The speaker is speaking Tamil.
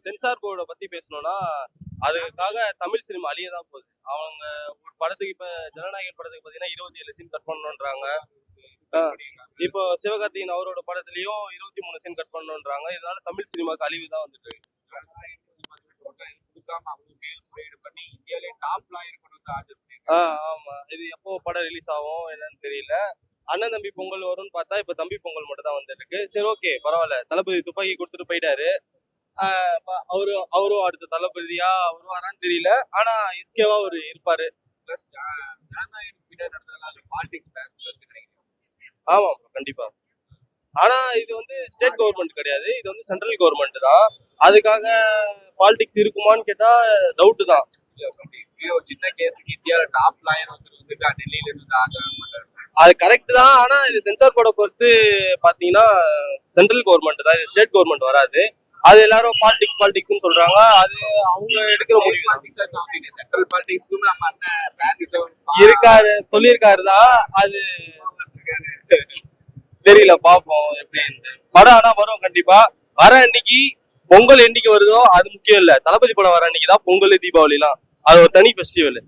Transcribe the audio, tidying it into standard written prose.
சென்சார் போர்டை பத்தி பேசணும்னா அதுக்காக தமிழ் சினிமா அழிய தான் போகுது. அவங்க ஒரு படத்துக்கு இப்ப ஜனநாயகன் படத்துக்கு பாத்தீங்கன்னா 27 சீன் கட் பண்ணணுன்றாங்க. இப்போ சிவகார்த்திகேயன் அவரோட படத்துலயும் 23 சீன் கட் பண்ணணுன்றாங்க. இதனால தமிழ் சினிமாக்கு அழிவு தான் வந்துட்டு இருக்கு. ஆமா, இது எப்போ படம் ரிலீஸ் ஆகும் என்னன்னு தெரியல. அண்ணன் தம்பி பொங்கல் வரும்னு பார்த்தா இப்ப தம்பி பொங்கல் மட்டும் தான் வந்துட்டு இருக்கு. சரி, ஓகே, பரவாயில்ல. தளபதி துப்பாக்கி கொடுத்துட்டு போயிட்டாரு. அவரும் அடுத்த தளபதியா அவரும் வரான்னு தெரியல. ஆனா எஸ்கேவா அவரு இருப்பாரு. ஆமா, கண்டிப்பா. ஆனா இது வந்து ஸ்டேட் கவர்மெண்ட் கிடையாது, இது வந்து சென்ட்ரல் கவர்மெண்ட் தான். அதுக்காக பாலிடிக்ஸ் இருக்குமான்னு கேட்டா டவுட் தான். சின்ன கேஸுக்கு இந்தியாவில டாப் லாயர் வந்துட்டு டெல்லியில இருந்து அது கரெக்ட் தான். ஆனா இது சென்சார் போர்டை பொறுத்து பாத்தீங்கன்னா சென்ட்ரல் கவர்மெண்ட் தான், இது ஸ்டேட் கவர்மெண்ட் வராது. அது எல்லாரும் பாலிடிக்ஸ் சொல்றாங்க. அது அவங்க எடுக்கிற முடிவு தான். சென்ட்ரல் பாலிடிக்ஸ்க்கும் நம்ம அண்ணன் இருக்காரு, சொல்லியிருக்காரு தான். அது தெரியல, பாப்போம் எப்படின்னு. படம் ஆனா வரும் கண்டிப்பா. வர அன்னைக்கு பொங்கல் என்னைக்கு வருதோ அது முக்கியம் இல்ல. தளபதி படம் வர அன்னைக்கு தான் பொங்கல், தீபாவளி எல்லாம். அது ஒரு தனி ஃபெஸ்டிவல்.